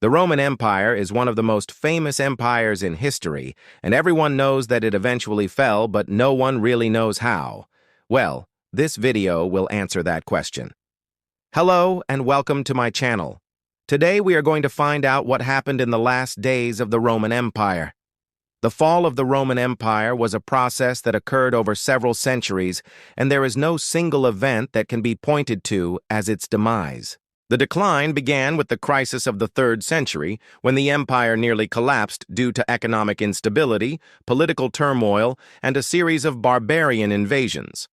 The Roman Empire is one of the most famous empires in history, and everyone knows that it eventually fell, but no one really knows how. Well, this video will answer that question. Hello, and welcome to my channel. Today we are going to find out what happened in the last days of the Roman Empire. The fall of the Roman Empire was a process that occurred over several centuries, and there is no single event that can be pointed to as its demise. The decline began with the crisis of the 3rd century, when the empire nearly collapsed due to economic instability, political turmoil, and a series of barbarian invasions.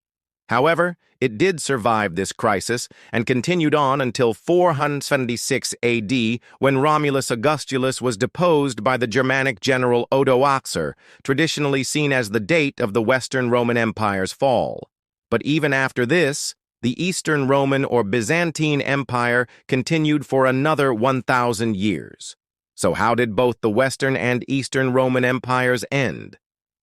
However, it did survive this crisis and continued on until 476 AD, when Romulus Augustulus was deposed by the Germanic general Odoacer, traditionally seen as the date of the Western Roman Empire's fall. But even after this, the Eastern Roman or Byzantine Empire continued for another 1,000 years. So how did both the Western and Eastern Roman Empires end?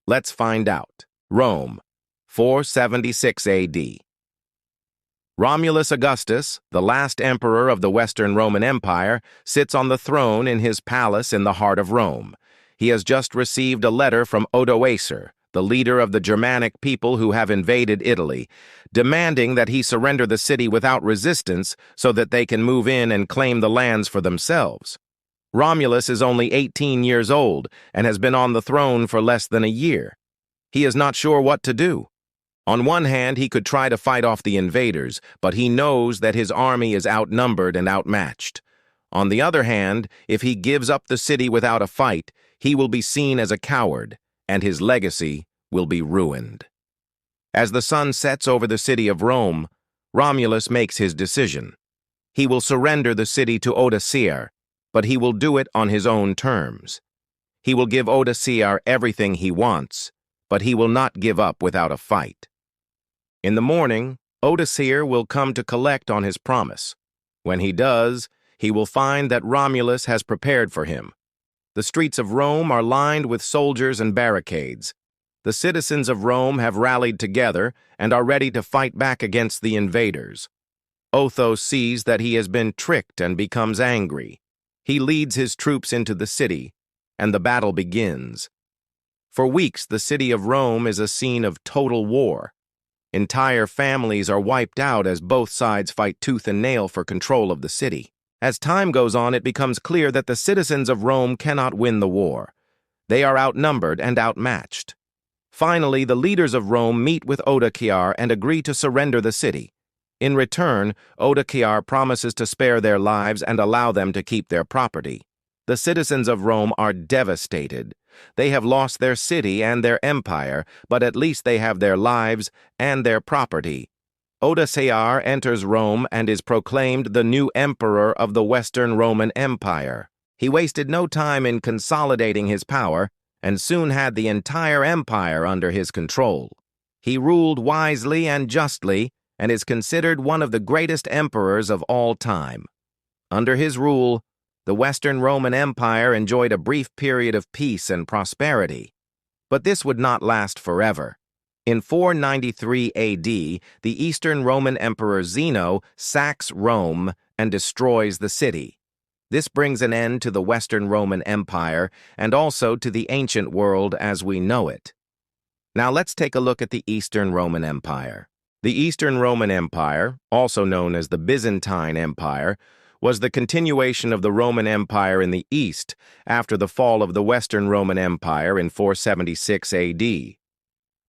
Let's find out. Rome, 476 AD. Romulus Augustus, the last emperor of the Western Roman Empire, sits on the throne in his palace in the heart of Rome. He has just received a letter from Odoacer, the leader of the Germanic people who have invaded Italy, demanding that he surrender the city without resistance so that they can move in and claim the lands for themselves. Romulus is only 18 years old and has been on the throne for less than a year. He is not sure what to do. On one hand, he could try to fight off the invaders, but he knows that his army is outnumbered and outmatched. On the other hand, if he gives up the city without a fight, he will be seen as a coward, and his legacy will be ruined. As the sun sets over the city of Rome, Romulus makes his decision. He will surrender the city to Odoacer, but he will do it on his own terms. He will give Odoacer everything he wants, but he will not give up without a fight. In the morning, Odoacer will come to collect on his promise. When he does, he will find that Romulus has prepared for him. The streets of Rome are lined with soldiers and barricades. The citizens of Rome have rallied together and are ready to fight back against the invaders. Otho sees that he has been tricked and becomes angry. He leads his troops into the city, and the battle begins. For weeks, the city of Rome is a scene of total war. Entire families are wiped out as both sides fight tooth and nail for control of the city. As time goes on, it becomes clear that the citizens of Rome cannot win the war. They are outnumbered and outmatched. Finally, the leaders of Rome meet with Odoacer and agree to surrender the city. In return, Odoacer promises to spare their lives and allow them to keep their property. The citizens of Rome are devastated. They have lost their city and their empire, but at least they have their lives and their property. Odoacer enters Rome and is proclaimed the new emperor of the Western Roman Empire. He wasted no time in consolidating his power and soon had the entire empire under his control. He ruled wisely and justly and is considered one of the greatest emperors of all time. Under his rule, the Western Roman Empire enjoyed a brief period of peace and prosperity. But this would not last forever. In 493 AD, the Eastern Roman Emperor Zeno sacks Rome and destroys the city. This brings an end to the Western Roman Empire and also to the ancient world as we know it. Now let's take a look at the Eastern Roman Empire. The Eastern Roman Empire, also known as the Byzantine Empire, was the continuation of the Roman Empire in the East after the fall of the Western Roman Empire in 476 AD.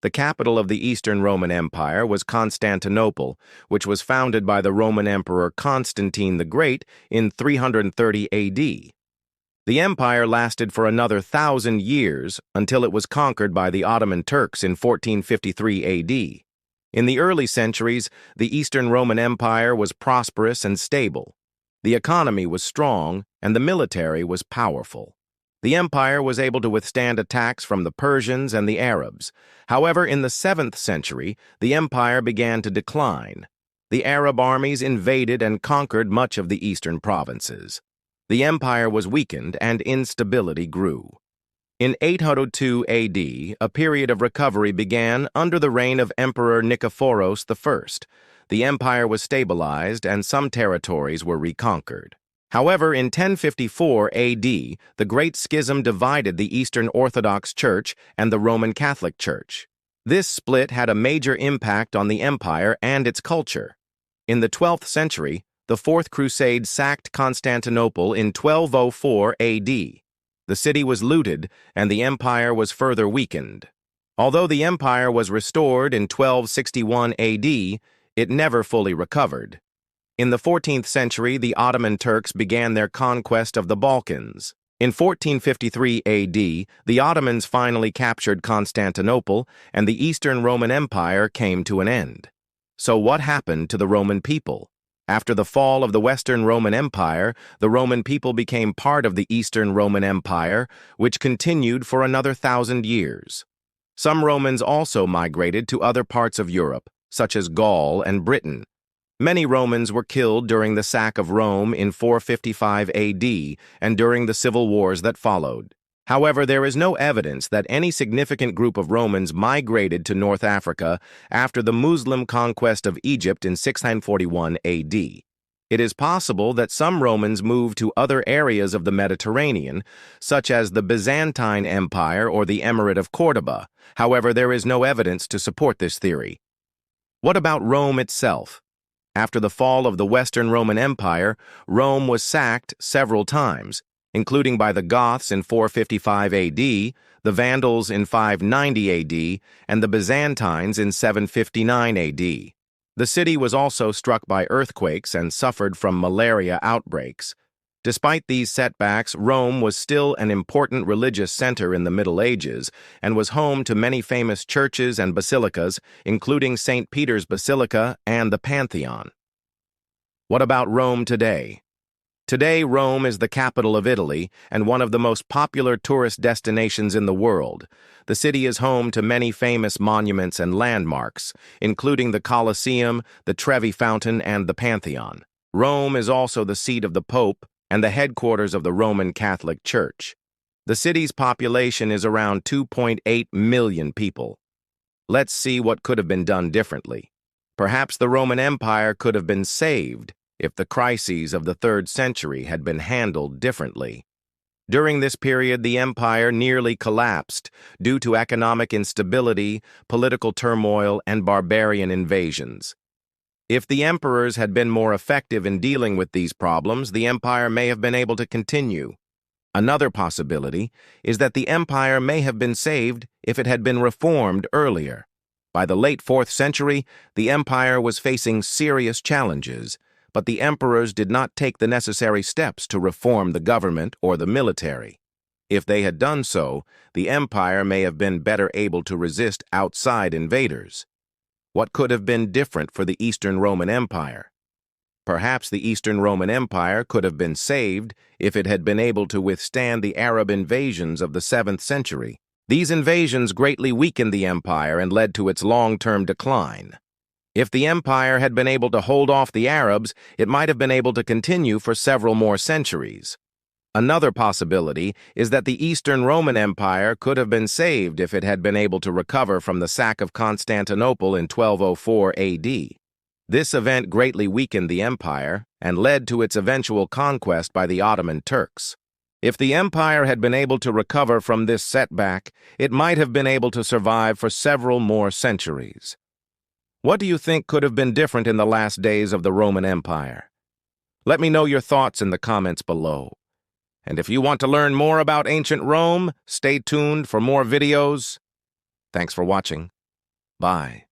The capital of the Eastern Roman Empire was Constantinople, which was founded by the Roman Emperor Constantine the Great in 330 AD. The empire lasted for another 1,000 years until it was conquered by the Ottoman Turks in 1453 AD. In the early centuries, the Eastern Roman Empire was prosperous and stable. The economy was strong, and the military was powerful. The empire was able to withstand attacks from the Persians and the Arabs. However, in the 7th century, the empire began to decline. The Arab armies invaded and conquered much of the eastern provinces. The empire was weakened and instability grew. In 802 AD, a period of recovery began under the reign of Emperor Nikephoros I. The empire was stabilized and some territories were reconquered. However, in 1054 AD, the Great Schism divided the Eastern Orthodox Church and the Roman Catholic Church. This split had a major impact on the empire and its culture. In the 12th century, the Fourth Crusade sacked Constantinople in 1204 AD. The city was looted, and the empire was further weakened. Although the empire was restored in 1261 AD, it never fully recovered. In the 14th century, the Ottoman Turks began their conquest of the Balkans. In 1453 AD, the Ottomans finally captured Constantinople, and the Eastern Roman Empire came to an end. So what happened to the Roman people? After the fall of the Western Roman Empire, the Roman people became part of the Eastern Roman Empire, which continued for another 1,000 years. Some Romans also migrated to other parts of Europe, such as Gaul and Britain. Many Romans were killed during the sack of Rome in 455 AD and during the civil wars that followed. However, there is no evidence that any significant group of Romans migrated to North Africa after the Muslim conquest of Egypt in 641 AD. It is possible that some Romans moved to other areas of the Mediterranean, such as the Byzantine Empire or the Emirate of Cordoba. However, there is no evidence to support this theory. What about Rome itself? After the fall of the Western Roman Empire, Rome was sacked several times, including by the Goths in 455 AD, the Vandals in 590 AD, and the Byzantines in 759 AD. The city was also struck by earthquakes and suffered from malaria outbreaks. Despite these setbacks, Rome was still an important religious center in the Middle Ages and was home to many famous churches and basilicas, including St. Peter's Basilica and the Pantheon. What about Rome today? Today, Rome is the capital of Italy and one of the most popular tourist destinations in the world. The city is home to many famous monuments and landmarks, including the Colosseum, the Trevi Fountain, and the Pantheon. Rome is also the seat of the Pope and the headquarters of the Roman Catholic Church. The city's population is around 2.8 million people. Let's see what could have been done differently. Perhaps the Roman Empire could have been saved if the crises of the 3rd century had been handled differently. During this period, the empire nearly collapsed due to economic instability, political turmoil, and barbarian invasions. If the emperors had been more effective in dealing with these problems, the empire may have been able to continue. Another possibility is that the empire may have been saved if it had been reformed earlier. By the late 4th century, the empire was facing serious challenges, but the emperors did not take the necessary steps to reform the government or the military. If they had done so, the empire may have been better able to resist outside invaders. What could have been different for the Eastern Roman Empire? Perhaps the Eastern Roman Empire could have been saved if it had been able to withstand the Arab invasions of the 7th century. These invasions greatly weakened the empire and led to its long-term decline. If the empire had been able to hold off the Arabs, it might have been able to continue for several more centuries. Another possibility is that the Eastern Roman Empire could have been saved if it had been able to recover from the sack of Constantinople in 1204 AD. This event greatly weakened the empire and led to its eventual conquest by the Ottoman Turks. If the empire had been able to recover from this setback, it might have been able to survive for several more centuries. What do you think could have been different in the last days of the Roman Empire? Let me know your thoughts in the comments below. And if you want to learn more about ancient Rome, stay tuned for more videos. Thanks for watching. Bye.